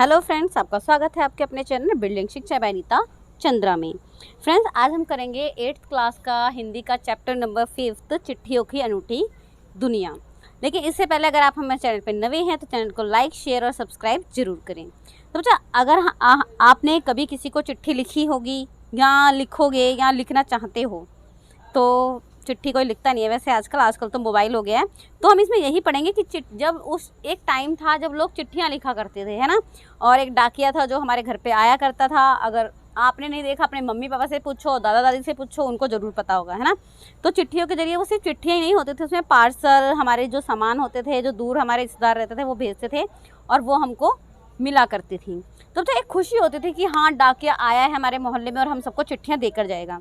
Hello friends, आपका स्वागत है आपके अपने चैनल बिल्डिंग शिक्षा बाय नीता चंद्रा में। फ्रेंड्स, आज हम करेंगे 8th क्लास का हिंदी का चैप्टर नंबर 5 चिट्ठियों की अनूठी दुनिया। लेकिन इससे पहले अगर आप हमारे चैनल पर नए हैं तो चैनल को लाइक, शेयर और सब्सक्राइब जरूर करें। तो बच्चा, अगर आपने कभी किसी को चिट्ठी लिखी होगी या लिखोगे या लिखना चाहते हो तो चिट्ठी कोई लिखता नहीं है वैसे आजकल तो मोबाइल हो गया है। तो हम इसमें यही पढ़ेंगे कि जब उस एक टाइम था जब लोग चिट्ठियां लिखा करते थे, है ना। और एक डाकिया था जो हमारे घर पे आया करता था। अगर आपने नहीं देखा, अपने मम्मी पापा से पूछो, दादा दादी से पूछो, उनको ज़रूर पता होगा, है ना। तो चिट्ठियों के जरिए वो सिर्फ चिट्ठियाँ ही नहीं होती थी, उसमें पार्सल, हमारे जो सामान होते थे, जो दूर हमारे रिश्तेदार रहते थे वो भेजते थे और वो हमको मिला करती थी। तो एक खुशी होती थी कि हाँ, डाकिया आया है हमारे मोहल्ले में और हम सबको चिट्ठियाँ देकर जाएगा।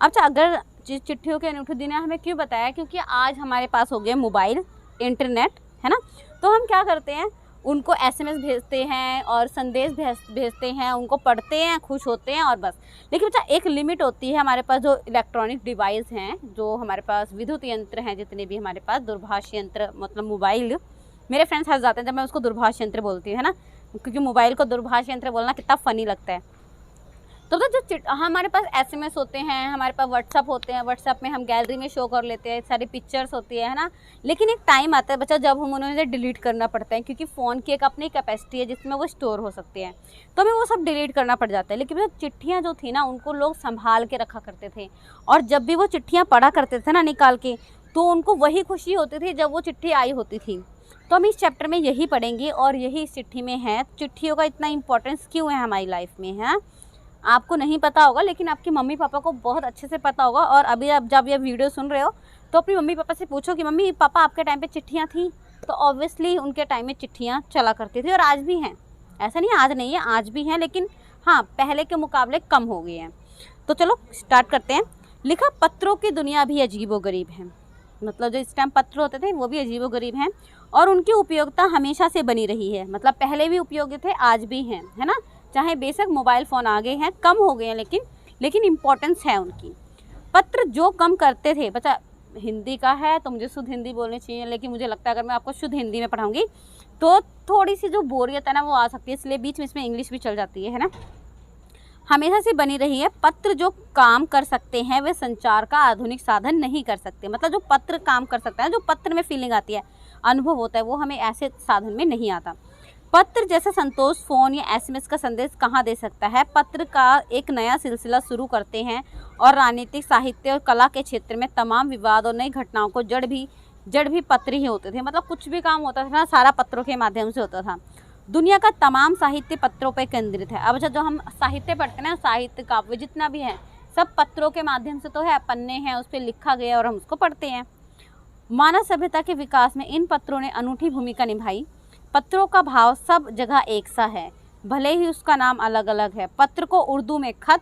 अच्छा, अगर चिट्ठियों के अनूठी दुनिया हमें क्यों बताया, क्योंकि आज हमारे पास हो गए मोबाइल, इंटरनेट, है ना। तो हम क्या करते हैं, उनको एसएमएस भेजते हैं और संदेश भेजते हैं, उनको पढ़ते हैं, खुश होते हैं और बस। लेकिन बच्चा, एक लिमिट होती है हमारे पास। जो इलेक्ट्रॉनिक डिवाइस हैं, जो हमारे पास विद्युत यंत्र हैं, जितने भी हमारे पास दूरभाष यंत्र, मतलब मोबाइल, मेरे फ्रेंड्स हंस जाते हैं जब मैं उसको दूरभाष यंत्र बोलती हूँ, है ना, क्योंकि मोबाइल को दूरभाष यंत्र बोलना कितना फ़नी लगता है। तो जो हमारे पास एसएमएस होते हैं, हमारे पास व्हाट्सअप होते हैं, व्हाट्सअप में हम गैलरी में शो कर लेते हैं, सारी पिक्चर्स होती है ना। लेकिन एक टाइम आता है बच्चा जब हम उन्हें डिलीट करना पड़ता है, क्योंकि फ़ोन की एक अपनी कैपेसिटी है जिसमें वो स्टोर हो सकते हैं, तो हमें वो सब डिलीट करना पड़ जाता है। लेकिन चिट्ठियाँ जो थी ना, उनको लोग संभाल के रखा करते थे और जब भी वो चिट्ठियाँ पढ़ा करते थे ना निकाल के, तो उनको वही खुशी होती थी जब वो चिट्ठी आई होती थी। तो हम इस चैप्टर में यही पढ़ेंगे और यही इस चिट्ठी में है। चिट्ठियों का इतना इंपॉर्टेंस क्यों है हमारी लाइफ में, है आपको नहीं पता होगा, लेकिन आपके मम्मी पापा को बहुत अच्छे से पता होगा। और अभी आप जब ये वीडियो सुन रहे हो तो अपनी मम्मी पापा से पूछो कि मम्मी पापा आपके टाइम पे चिट्ठियाँ थी, तो ऑब्वियसली उनके टाइम में चिट्ठियाँ चला करती थी और आज भी हैं। ऐसा नहीं आज नहीं है, आज भी हैं, लेकिन हाँ, पहले के मुकाबले कम हो गए हैं। तो चलो स्टार्ट करते हैं। लिखा, पत्रों की दुनिया भी अजीबोगरीब है। मतलब जो इस टाइम पत्र होते थे वो भी अजीबोगरीब हैं और उनकी उपयोगिता हमेशा से बनी रही है। मतलब पहले भी उपयोगी थे, आज भी हैं, है ना। चाहे बेशक मोबाइल फ़ोन आ गए हैं, कम हो गए हैं, लेकिन इम्पोर्टेंस है उनकी। पत्र जो कम करते थे, बच्चा हिंदी का है तो मुझे शुद्ध हिंदी बोलनी चाहिए, लेकिन मुझे लगता है अगर मैं आपको शुद्ध हिंदी में पढ़ाऊंगी तो थोड़ी सी जो बोरियत है ना वो आ सकती है, इसलिए बीच में इसमें इंग्लिश भी चल जाती है ना। हमेशा से बनी रही है। पत्र जो काम कर सकते हैं वे संचार का आधुनिक साधन नहीं कर सकते। मतलब जो पत्र काम कर सकता है, जो पत्र में फीलिंग आती है, अनुभव होता है, वो हमें ऐसे साधन में नहीं आता। पत्र जैसा संतोष फोन या एसएमएस का संदेश कहाँ दे सकता है। पत्र का एक नया सिलसिला शुरू करते हैं और राजनीतिक, साहित्य और कला के क्षेत्र में तमाम विवाद और नई घटनाओं को जड़ भी पत्र ही होते थे। मतलब कुछ भी काम होता था ना, सारा पत्रों के माध्यम से होता था। दुनिया का तमाम साहित्य पत्रों पर केंद्रित है। अब जो हम साहित्य पढ़ते हैं ना, साहित्य काव्य जितना भी है सब पत्रों के माध्यम से तो है, पन्ने हैं, उस पर लिखा गया और हम उसको पढ़ते हैं। मानव सभ्यता के विकास में इन पत्रों ने अनूठी भूमिका निभाई। पत्रों का भाव सब जगह एक सा है, भले ही उसका नाम अलग अलग है। पत्र को उर्दू में खत,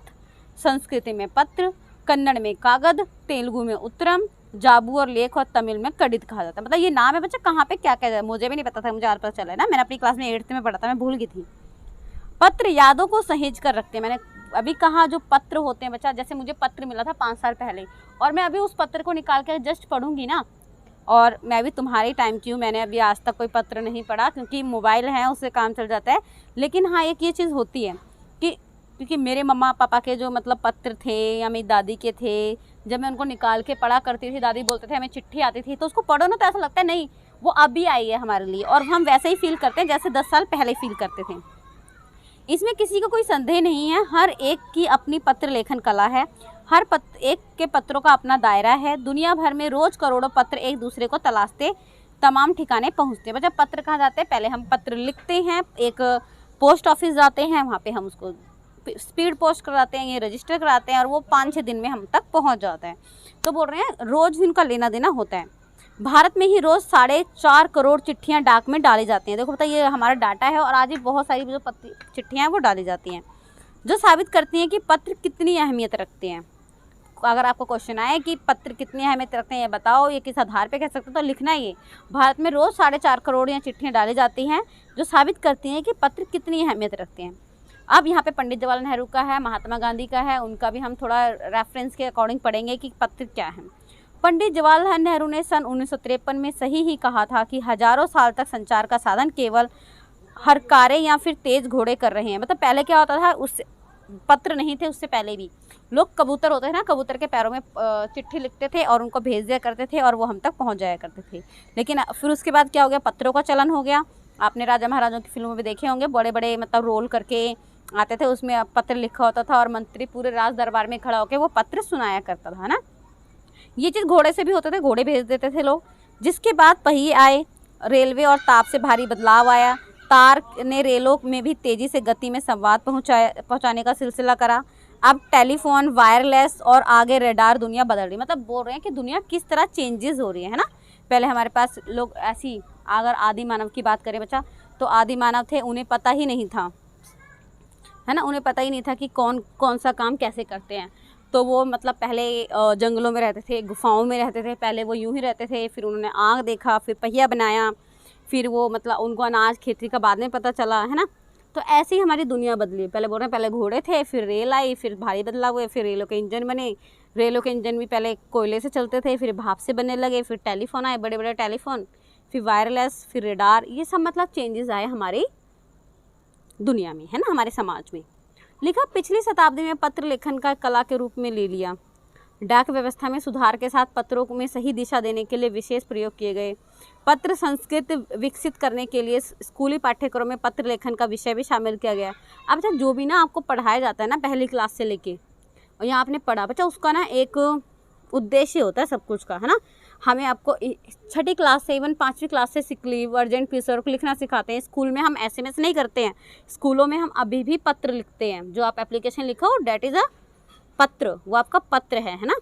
संस्कृत में पत्र, कन्नड़ में कागद, तेलुगु में उत्तरम, जाबू और लेख और तमिल में कड़ित कहा जाता है। मतलब ये नाम है बच्चा, कहाँ पे क्या क्या है मुझे भी नहीं पता था, मुझे आज पता चला है ना, मैंने अपनी क्लास में 8th में पढ़ा था, मैं भूल गई थी। पत्र यादों को सहेज कर रखते हैं। मैंने अभी कहा जो पत्र होते हैं बच्चा, जैसे मुझे पत्र मिला था 5 साल पहले और मैं अभी उस पत्र को निकाल कर जस्ट पढ़ूंगी ना, और मैं भी तुम्हारी टाइम की हूँ, मैंने अभी आज तक कोई पत्र नहीं पढ़ा क्योंकि मोबाइल है, उससे काम चल जाता है। लेकिन हाँ, एक ये चीज़ होती है कि क्योंकि मेरे मम्मा पापा के जो मतलब पत्र थे या मेरी दादी के थे, जब मैं उनको निकाल के पढ़ा करती थी, दादी बोलते थे हमें चिट्ठी आती थी, तो उसको पढ़ो ना तो ऐसा लगता है नहीं वो अभी आई है हमारे लिए, और हम वैसे ही फील करते हैं जैसे 10 साल पहले फील करते थे। इसमें किसी को कोई संदेह नहीं है, हर एक की अपनी पत्र लेखन कला है, हर एक के पत्रों का अपना दायरा है। दुनिया भर में रोज करोड़ों पत्र एक दूसरे को तलाशते तमाम ठिकाने पहुंचते हैं। जब पत्र कहाँ जाते हैं, पहले हम पत्र लिखते हैं, एक पोस्ट ऑफिस जाते हैं, वहाँ पे हम उसको स्पीड पोस्ट कराते हैं, ये रजिस्टर कराते हैं और वो 5-6 दिन में हम तक पहुँच जाता है। तो बोल रहे हैं रोज़ इनका लेना देना होता है। भारत में ही रोज़ 4.5 करोड़ चिट्ठियाँ डाक में डाली जाती हैं। देखो पता, ये हमारा डाटा है और आज भी बहुत सारी जो चिट्ठियाँ हैं वो डाली जाती हैं, जो साबित करती हैं कि पत्र कितनी अहमियत रखते हैं। अगर आपको क्वेश्चन आए कि पत्र कितनी अहमियत रखते हैं ये बताओ, ये किस आधार पे कह सकते हो, तो लिखना ये भारत में रोज़ 4.5 करोड़ या चिट्ठियाँ डाली जाती हैं, जो साबित करती हैं कि पत्र कितनी अहमियत रखते हैं। अब यहाँ पे पंडित जवाहरलाल नेहरू का है, महात्मा गांधी का है, उनका भी हम थोड़ा रेफरेंस के अकॉर्डिंग पढ़ेंगे कि पत्र क्या है। पंडित जवाहरलाल नेहरू ने सन 1953 में सही ही कहा था कि हजारों साल तक संचार का साधन केवल हरकारे या फिर तेज घोड़े कर रहे हैं। मतलब पहले क्या होता था, उस पत्र नहीं थे, उससे पहले भी लोग कबूतर होते हैं ना, कबूतर के पैरों में चिट्ठी लिखते थे और उनको भेज दिया करते थे और वो हम तक पहुंच जाया करते थे। लेकिन फिर उसके बाद क्या हो गया, पत्रों का चलन हो गया। आपने राजा महाराजों की फिल्मों में देखे होंगे, बड़े बड़े मतलब रोल करके आते थे, उसमें पत्र लिखा होता था और मंत्री पूरे राज दरबार में खड़ा होकर वो पत्र सुनाया करता था ना। ये चीज़ घोड़े से भी होते थे, घोड़े भेज देते थे लोग। जिसके बाद पहिए आए, रेलवे और ताप से भारी बदलाव आया। तार ने रेलों में भी तेज़ी से गति में संवाद पहुंचाने का सिलसिला करा। अब टेलीफोन, वायरलेस और आगे रेडार, दुनिया बदल रही। मतलब बोल रहे हैं कि दुनिया किस तरह चेंजेस हो रही है ना। पहले हमारे पास लोग ऐसी, अगर आदि मानव की बात करें बच्चा, तो आदि मानव थे, उन्हें पता ही नहीं था, है ना, उन्हें पता ही नहीं था कि कौन कौन सा काम कैसे करते हैं। तो वो मतलब पहले जंगलों में रहते थे, गुफाओं में रहते थे, पहले वो यूं ही रहते थे, फिर उन्होंने आग देखा, फिर पहिया बनाया, फिर वो मतलब उनको अनाज खेती का बाद में पता चला, है ना। तो ऐसे ही हमारी दुनिया बदली। पहले बोल रहे हैं, पहले घोड़े थे, फिर रेल आई, फिर भारी बदलाव हुए, फिर रेलों के इंजन बने। रेलों के इंजन भी पहले कोयले से चलते थे, फिर भाप से बनने लगे, फिर टेलीफोन आए, बड़े बड़े टेलीफोन, फिर वायरलेस, फिर रेडार। ये सब मतलब चेंजेस आए हमारी दुनिया में, है ना, हमारे समाज में। लिखा, पिछली शताब्दी में पत्र लेखन का कला के रूप में ले लिया। डाक व्यवस्था में सुधार के साथ पत्रों में सही दिशा देने के लिए विशेष प्रयोग किए गए। पत्र संस्कृत विकसित करने के लिए स्कूली पाठ्यक्रम में पत्र लेखन का विषय भी शामिल किया गया। अब बच्चा जो भी ना आपको पढ़ाया जाता है ना पहली क्लास से लेके, और यहाँ आपने पढ़ा बच्चा, उसका ना एक उद्देश्य होता है सब कुछ का, है ना। हमें आपको छठी क्लास से इवन 5वीं क्लास से सिक लीव, अर्जेंट फीसर को लिखना सिखाते हैं। स्कूल में हम SMS नहीं करते हैं, स्कूलों में हम अभी भी पत्र लिखते हैं। जो आप एप्लीकेशन लिखो डेट इज़ अ पत्र, वो आपका पत्र है ना।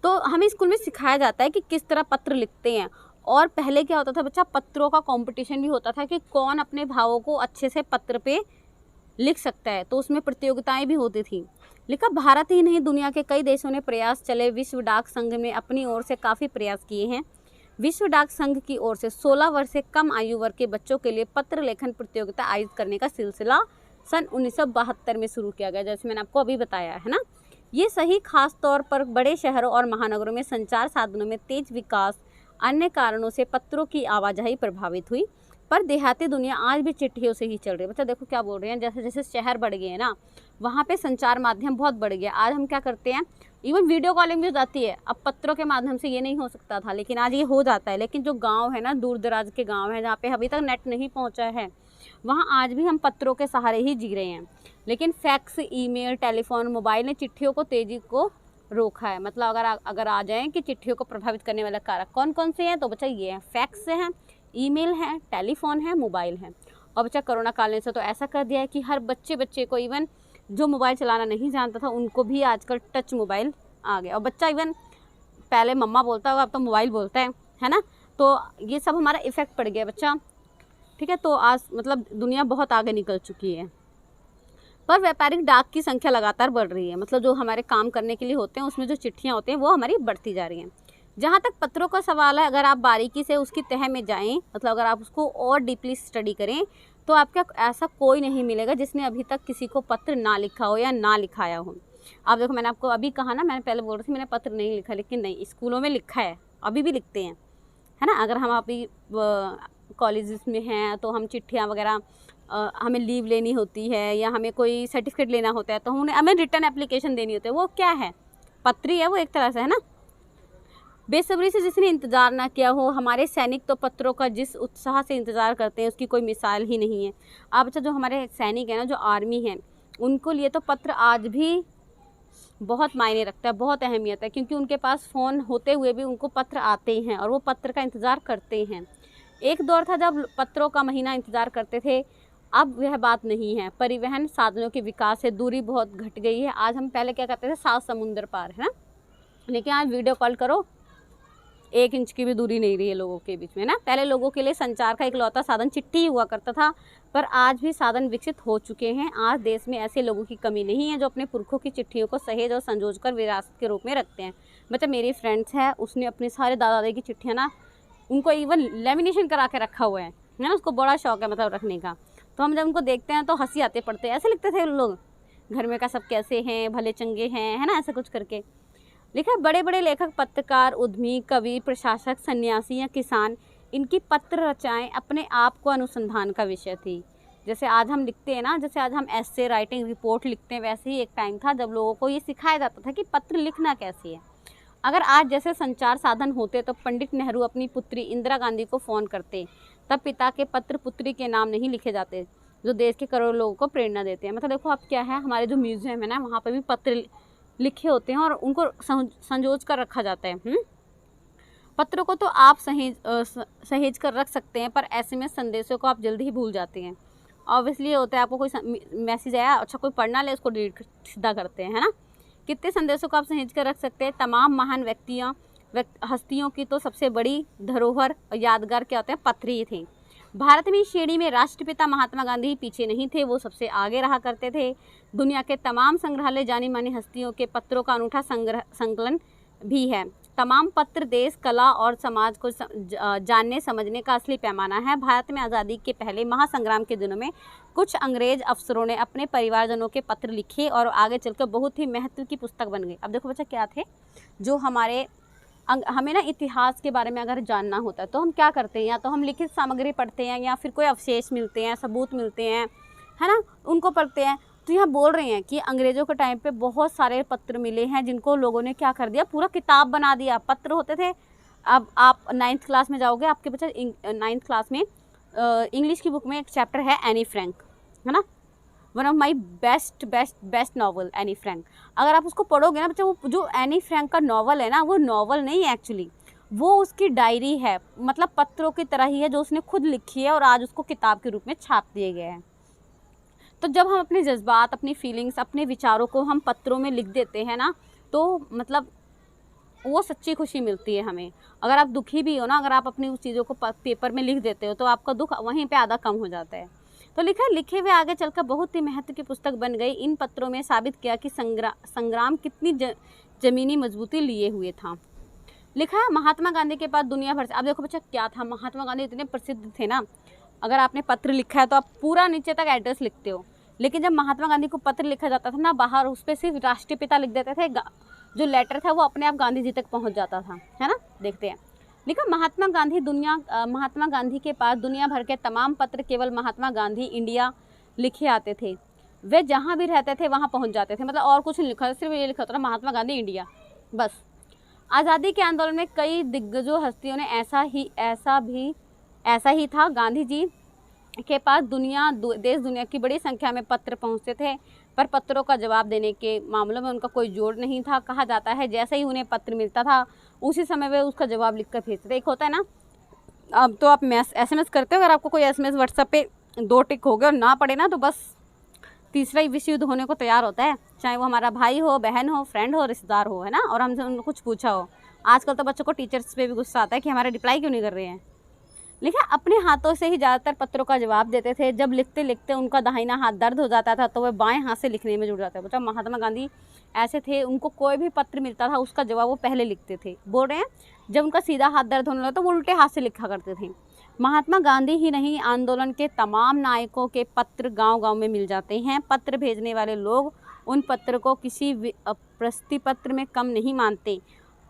तो हमें स्कूल में सिखाया जाता है कि किस तरह पत्र लिखते हैं। और पहले क्या होता था बच्चा, पत्रों का कंपटीशन भी होता था कि कौन अपने भावों को अच्छे से पत्र पे लिख सकता है, तो उसमें प्रतियोगिताएं भी होती थी। लिखा, भारत ही नहीं दुनिया के कई देशों ने प्रयास चले। विश्व डाक संघ ने अपनी ओर से काफ़ी प्रयास किए हैं। विश्व डाक संघ की ओर से 16 वर्ष से कम आयु वर्ग के बच्चों के लिए पत्र लेखन प्रतियोगिता आयोजित करने का सिलसिला सन 1972 में शुरू किया गया, जैसे मैंने आपको अभी बताया, है ना। ये सही खास तौर पर बड़े शहरों और महानगरों में संचार साधनों में तेज विकास, अन्य कारणों से पत्रों की आवाजाही प्रभावित हुई, पर देहाती दुनिया आज भी चिट्ठियों से ही चल रही है। बच्चा देखो क्या बोल रहे हैं, जैसे जैसे शहर बढ़ गए हैं ना, वहाँ पे संचार माध्यम बहुत बढ़ गया। आज हम क्या करते हैं, इवन वीडियो कॉलिंग भी हो जाती है। अब पत्रों के माध्यम से ये नहीं हो सकता था, लेकिन आज ये हो जाता है। लेकिन जो गाँव है ना, दूर दराज के गाँव हैं जहाँ पे अभी तक नेट नहीं पहुँचा है, वहाँ आज भी हम पत्रों के सहारे ही जी रहे हैं। लेकिन फैक्स, ईमेल, टेलीफोन, मोबाइल ने चिट्ठियों को तेजी को रोका है। मतलब अगर आ जाएं कि चिट्ठियों को प्रभावित करने वाला कारक कौन कौन से हैं, तो बच्चा ये है, फैक्स से हैं, ईमेल है, टेलीफोन है, मोबाइल है। और बच्चा कोरोना काल ने से तो ऐसा कर दिया है कि हर बच्चे को, इवन जो मोबाइल चलाना नहीं जानता था उनको भी आजकल टच मोबाइल आ गया। और बच्चा इवन पहले मम्मा बोलता होगा, अब तो मोबाइल बोलता है ना। तो ये सब हमारा इफेक्ट पड़ गया बच्चा, ठीक है। तो आज मतलब दुनिया बहुत आगे निकल चुकी है। पर व्यापारिक डाक की संख्या लगातार बढ़ रही है। मतलब जो हमारे काम करने के लिए होते हैं उसमें जो चिट्ठियाँ होती हैं वो हमारी बढ़ती जा रही हैं। जहाँ तक पत्रों का सवाल है, अगर आप बारीकी से उसकी तह में जाएं, मतलब अगर आप उसको और डीपली स्टडी करें, तो आपका ऐसा कोई नहीं मिलेगा जिसने अभी तक किसी को पत्र ना लिखा हो या ना लिखाया हो। आप देखो, मैंने आपको अभी कहा ना, मैंने पहले बोल रही थी मैंने पत्र नहीं लिखा, लेकिन नहीं, स्कूलों में लिखा है, अभी भी लिखते हैं, है ना। अगर हम अभी कॉलेजेस में हैं तो हम चिट्ठियाँ वगैरह, हमें लीव लेनी होती है या हमें कोई सर्टिफिकेट लेना होता है तो हमें रिटर्न एप्लीकेशन देनी होती है, वो क्या है, पत्र ही है वो एक तरह से, है ना। बेसब्री से जिसने इंतज़ार ना किया हो, हमारे सैनिक तो पत्रों का जिस उत्साह से इंतज़ार करते हैं उसकी कोई मिसाल ही नहीं है। अब अच्छा, जो हमारे सैनिक हैं ना, जो आर्मी हैं, उनको लिए तो पत्र आज भी बहुत मायने रखता है, बहुत अहमियत है, क्योंकि उनके पास फ़ोन होते हुए भी उनको पत्र आते हैं और वो पत्र का इंतज़ार करते हैं। एक दौर था जब पत्रों का महीना इंतज़ार करते थे, अब वह बात नहीं है। परिवहन साधनों के विकास से दूरी बहुत घट गई है। आज हम पहले क्या करते थे, 7 समुंदर पार, है ना, लेकिन आज वीडियो कॉल करो, 1 इंच की भी दूरी नहीं रही है लोगों के बीच में ना। पहले लोगों के लिए संचार का इकलौता साधन चिट्ठी ही हुआ करता था, पर आज भी साधन विकसित हो चुके हैं। आज देश में ऐसे लोगों की कमी नहीं है जो अपने पुरखों की चिट्ठियों को सहेज और संजोज कर विरासत के रूप में रखते हैं। मतलब मेरी फ्रेंड्स है, उसने अपने सारे दादा दादी की चिट्ठियाँ ना, उनको इवन लेमिनेशन करा के रखा हुआ है ना, उसको बड़ा शौक है मतलब रखने का। तो हम जब उनको देखते हैं तो हंसी आते पड़ते हैं, ऐसे लिखते थे लोग, घर में का सब कैसे हैं, भले चंगे हैं, है ना, ऐसा कुछ करके लिखा। बड़े बड़े लेखक, पत्रकार, उद्यमी, कवि, प्रशासक, सन्यासी या किसान इनकी पत्र रचनाएं अपने आप को अनुसंधान का विषय थी। जैसे आज हम लिखते हैं ना, जैसे आज हम एस्से राइटिंग रिपोर्ट लिखते हैं, वैसे ही एक टाइम था जब लोगों को ये सिखाया जाता था कि पत्र लिखना कैसे है। अगर आज जैसे संचार साधन होते तो पंडित नेहरू अपनी पुत्री इंदिरा गांधी को फ़ोन करते, तब पिता के पत्र पुत्री के नाम नहीं लिखे जाते जो देश के करोड़ों लोगों को प्रेरणा देते हैं। मतलब देखो अब क्या है, हमारे जो म्यूजियम है ना, वहाँ पर भी पत्र लिखे होते हैं और उनको संजोज कर रखा जाता है। पत्रों को तो आप सहेज कर रख सकते हैं, पर एसएमएस संदेशों को आप जल्दी ही भूल जाते हैं। ऑब्वियसली ये होता है, आपको कोई मैसेज आया, अच्छा कोई पढ़ना ले, उसको डिलीट सीधा करते हैं, है ना। कितने संदेशों को आप सहेज कर रख सकते हैं। तमाम महान हस्तियों की तो सबसे बड़ी धरोहर और यादगार क्या होते हैं, पत्र ही थे। भारत में श्रेणी में राष्ट्रपिता महात्मा गांधी पीछे नहीं थे, वो सबसे आगे रहा करते थे। दुनिया के तमाम संग्रहालय जानी मानी हस्तियों के पत्रों का अनूठा संकलन भी है। तमाम पत्र देश, कला और समाज को जानने समझने का असली पैमाना है। भारत में आज़ादी के पहले महासंग्राम के दिनों में कुछ अंग्रेज अफसरों ने अपने परिवारजनों के पत्र लिखे और आगे चलकर बहुत ही महत्व की पुस्तक बन गई। अब देखो बच्चा क्या थे, जो हमें ना इतिहास के बारे में अगर जानना होता है तो हम क्या करते हैं, या तो हम लिखित सामग्री पढ़ते हैं या फिर कोई अवशेष मिलते हैं, सबूत मिलते हैं, है ना, उनको पढ़ते हैं। तो यहाँ बोल रहे हैं कि अंग्रेज़ों के टाइम पे बहुत सारे पत्र मिले हैं जिनको लोगों ने क्या कर दिया, पूरा किताब बना दिया। पत्र होते थे। अब आप 9th क्लास में जाओगे, आपके बच्चे 9th क्लास में इंग्लिश की बुक में एक चैप्टर है एनी फ्रैंक, है ना, one of my best novel Anne Frank. अगर आप उसको पढ़ोगे ना बच्चा, वो जो एनी फ्रैंक का नॉवल है ना, वो नॉवल नहीं है एक्चुअली, वो उसकी डायरी है। मतलब पत्रों की तरह ही है, जो उसने खुद लिखी है और आज उसको किताब के रूप में छाप दिए गए हैं। तो जब हम अपने जज्बात, अपनी फीलिंग्स, अपने विचारों को हम पत्रों में लिख देते हैं ना, तो मतलब वो सच्ची खुशी मिलती है हमें। अगर आप दुखी भी हो ना, अगर आप अपनी उस चीज़ों को पेपर में लिख देते हो तो आपका दुख वहीं पे आधा कम हो जाता है। तो लिखे हुए आगे चलकर बहुत ही महत्व की पुस्तक बन गई। इन पत्रों में साबित किया कि संग्राम कितनी ज़मीनी मजबूती लिए हुए था। लिखा है महात्मा गांधी के पास दुनिया भर से। अब देखो बच्चा क्या था, महात्मा गांधी इतने प्रसिद्ध थे ना, अगर आपने पत्र लिखा है तो आप पूरा नीचे तक एड्रेस लिखते हो। लेकिन जब महात्मा गांधी को पत्र लिखा जाता था ना, बाहर उस पर सिर्फ राष्ट्रपिता लिख देते थे, जो लेटर था वो अपने आप गांधी जी तक पहुंच जाता था, है ना। देखते हैं, लिखा महात्मा गांधी के पास दुनिया भर के तमाम पत्र केवल महात्मा गांधी इंडिया लिखे आते थे। वे जहाँ भी रहते थे वहाँ पहुँच जाते थे। मतलब और कुछ नहीं लिखा था, सिर्फ ये लिखा था महात्मा गांधी इंडिया, बस। आज़ादी के आंदोलन में कई दिग्गजों हस्तियों ने ऐसा ही था। गांधी जी के पास देश दुनिया की बड़ी संख्या में पत्र पहुंचते थे, पर पत्रों का जवाब देने के मामलों में उनका कोई जोड़ नहीं था। कहा जाता है जैसे ही उन्हें पत्र मिलता था उसी समय वे उसका जवाब लिखकर भेजते थे। एक होता है ना, अब तो आप एसएमएस करते हो, अगर आपको कोई एसएमएस व्हाट्सएप पे 2 टिक हो गए और ना पढ़े ना, तो बस तीसरा ही विश्व युद्ध होने को तैयार होता है, चाहे वो हमारा भाई हो, बहन हो, फ्रेंड हो, रिश्तेदार हो, है ना, और हमसे उनको कुछ पूछा हो। आजकल तो बच्चों को टीचर्स पे भी गुस्सा आता है कि हमारा रिप्लाई क्यों नहीं कर रहे हैं। लिखा अपने हाथों से ही ज़्यादातर पत्रों का जवाब देते थे। जब लिखते लिखते उनका दाहिना हाथ दर्द हो जाता था तो वह बाएं हाथ से लिखने में जुट जाता है। बच्चा महात्मा गांधी ऐसे थे, उनको कोई भी पत्र मिलता था उसका जवाब वो पहले लिखते थे। बोल रहे हैं जब उनका सीधा हाथ दर्द होने लगा तो वो उल्टे हाथ से लिखा करते थे। महात्मा गांधी ही नहीं, आंदोलन के तमाम नायकों के पत्र गांव-गांव में मिल जाते हैं। पत्र भेजने वाले लोग उन पत्र को किसी प्रशस्ति पत्र में कम नहीं मानते।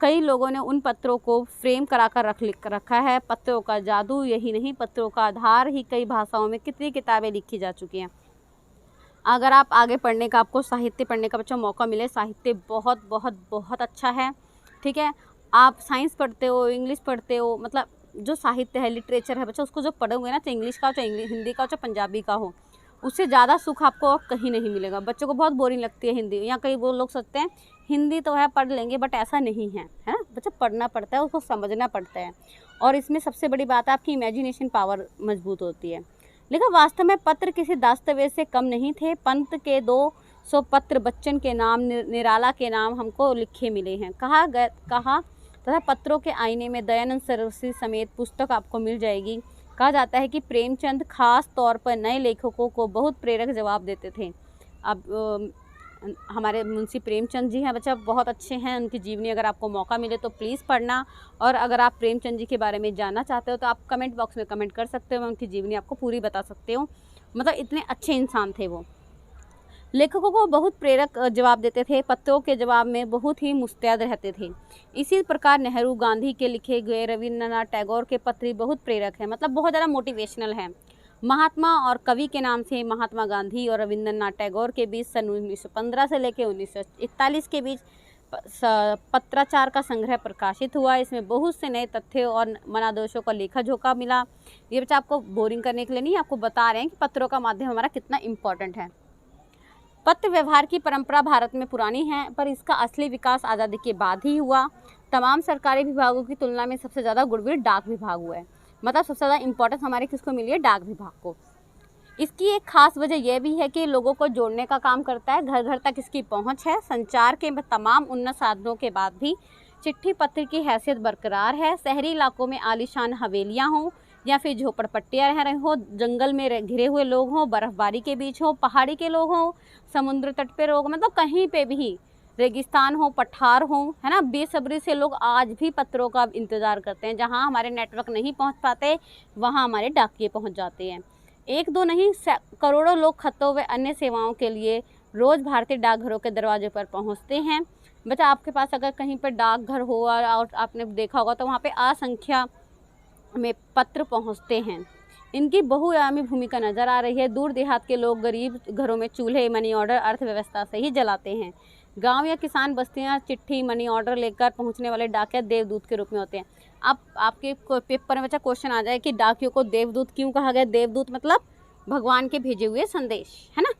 कई लोगों ने उन पत्रों को फ्रेम कराकर रखा है। पत्रों का जादू यही नहीं, पत्रों का आधार ही कई भाषाओं में कितनी किताबें लिखी जा चुकी हैं। अगर आप आगे पढ़ने का, आपको साहित्य पढ़ने का बच्चों मौका मिले, साहित्य बहुत बहुत बहुत अच्छा है, ठीक है। आप साइंस पढ़ते हो, इंग्लिश पढ़ते हो, मतलब जो साहित्य है, लिटरेचर है बच्चा, उसको जो पढ़ोगे ना, चाहे इंग्लिश का हो, चाहे हिंदी का हो, चाहे पंजाबी का हो, उससे ज़्यादा सुख आपको कहीं नहीं मिलेगा। बच्चों को बहुत बोरिंग लगती है हिंदी, या कई वो लोग सोचते हैं हिंदी तो है पढ़ लेंगे, बट ऐसा नहीं है, है ना। बच्चा पढ़ना पड़ता है, उसको समझना पड़ता है, और इसमें सबसे बड़ी बात है आपकी इमेजिनेशन पावर मजबूत होती है। लेकिन वास्तव में पत्र किसी दस्तावेज से कम नहीं थे। पंत के 200 पत्र बच्चन के नाम, निराला के नाम हमको लिखे मिले हैं। कहा तथा पत्रों के आईने में दयानंद सरस्वती समेत पुस्तक आपको मिल जाएगी। कहा जाता है कि प्रेमचंद खास तौर पर नए लेखकों को बहुत प्रेरक जवाब देते थे। अब हमारे मुंशी प्रेमचंद जी हैं बच्चा, बहुत अच्छे हैं, उनकी जीवनी अगर आपको मौका मिले तो प्लीज़ पढ़ना। और अगर आप प्रेमचंद जी के बारे में जानना चाहते हो तो आप कमेंट बॉक्स में कमेंट कर सकते हो, मैं उनकी जीवनी आपको पूरी बता सकती हूँ। मतलब इतने अच्छे इंसान थे वो। लेखकों को बहुत प्रेरक जवाब देते थे, पत्रों के जवाब में बहुत ही मुस्तैद रहते थे। इसी प्रकार नेहरू, गांधी के लिखे गए, रविंद्रनाथ टैगोर के पत्र बहुत प्रेरक हैं, मतलब बहुत ज़्यादा मोटिवेशनल हैं। महात्मा और कवि के नाम से महात्मा गांधी और रविंद्रनाथ टैगोर के बीच सन 1915 से लेकर 1941 के बीच पत्राचार का संग्रह प्रकाशित हुआ। इसमें बहुत से नए तथ्य और मनादोषों का लेखा जोखा मिला। ये बच्चा आपको बोरिंग करने के लिए नहीं, आपको बता रहे हैं कि पत्रों का माध्यम हमारा कितना इम्पोर्टेंट है। पत्र व्यवहार की परंपरा भारत में पुरानी है, पर इसका असली विकास आज़ादी के बाद ही हुआ। तमाम सरकारी विभागों की तुलना में सबसे ज़्यादा गुणवीर डाक विभाग हुआ है, मतलब सबसे ज़्यादा इम्पोर्टेंस हमारे किसको मिली है, डाक विभाग को। इसकी एक खास वजह यह भी है कि लोगों को जोड़ने का काम करता है, घर घर तक इसकी पहुंच है। संचार के तमाम उन्नत साधनों के बाद भी चिट्ठी पत्र की हैसियत बरकरार है। शहरी इलाकों में आलीशान हवेलियां हों या फिर झोपड़पट्टियां रह रहे हो, जंगल में घिरे हुए लोग हों, बर्फबारी के बीच हो, पहाड़ी के लोग हों, समुद्र तट पे लोग, मतलब कहीं पे भी, रेगिस्तान हो, पठार हो, है ना, बेसब्री से लोग आज भी पत्रों का इंतज़ार करते हैं। जहाँ हमारे नेटवर्क नहीं पहुँच पाते वहाँ हमारे डाकिये पहुँच जाते हैं। एक दो नहीं, करोड़ों लोग खतों व अन्य सेवाओं के लिए रोज़ भारतीय डाकघरों के दरवाजे पर पहुंचते हैं। बच्चा आपके पास अगर कहीं पर डाकघर हो और आपने देखा होगा तो वहाँ पे असंख्या में पत्र पहुंचते हैं। इनकी बहुआयामी भूमिका नज़र आ रही है। दूर देहात के लोग गरीब घरों में चूल्हे, मनी ऑर्डर अर्थव्यवस्था से ही जलाते हैं। गांव या किसान बस्तियां चिट्ठी, मनी ऑर्डर लेकर पहुंचने वाले डाकिया देवदूत के रूप में होते हैं। आपके पेपर में बच्चा क्वेश्चन आ जाए कि डाकियों को देवदूत क्यों कहा गया। देवदूत मतलब भगवान के भेजे हुए संदेश, है ना,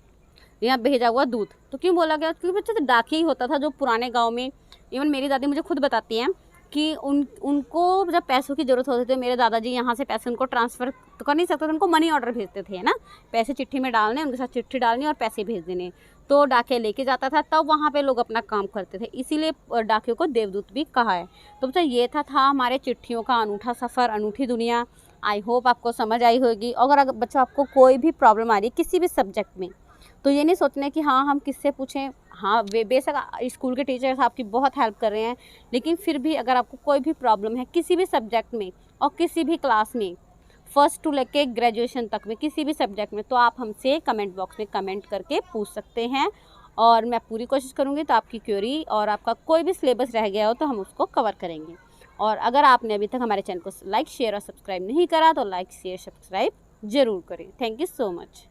यहाँ भेजा हुआ दूत। तो क्यों बोला गया, क्योंकि बच्चा तो डाकिया ही होता था जो पुराने गाँव में, इवन मेरी दादी मुझे खुद बताती हैं कि उनको जब पैसों की ज़रूरत होती थी, मेरे दादाजी यहाँ से पैसे उनको ट्रांसफ़र तो कर नहीं सकते थे, उनको मनी ऑर्डर भेजते थे, है ना, पैसे चिट्ठी में डालने, उनके साथ चिट्ठी डालनी और पैसे भेज देने, तो डाकिया लेके जाता था, तब वहाँ पे लोग अपना काम करते थे, इसीलिए डाकियों को देवदूत भी कहा है। तो बच्चा ये था हमारे चिट्ठियों का अनूठा सफ़र, अनूठी दुनिया। आई होप आपको समझ आई होगी। अगर बच्चा आपको कोई भी प्रॉब्लम आ रही है किसी भी सब्जेक्ट में, तो ये नहीं सोचना कि हाँ हम किससे पूछें। हाँ बेशक स्कूल के टीचर्स आपकी बहुत हेल्प कर रहे हैं, लेकिन फिर भी अगर आपको कोई भी प्रॉब्लम है किसी भी सब्जेक्ट में और किसी भी क्लास में, फर्स्ट टू लेके ग्रेजुएशन तक में किसी भी सब्जेक्ट में, तो आप हमसे कमेंट बॉक्स में कमेंट करके पूछ सकते हैं और मैं पूरी कोशिश करूँगी तो आपकी क्वेरी और आपका कोई भी सिलेबस रह गया हो तो हम उसको कवर करेंगे। और अगर आपने अभी तक हमारे चैनल को लाइक, शेयर और सब्सक्राइब नहीं करा तो लाइक, शेयर, सब्सक्राइब ज़रूर करें। Thank you so much.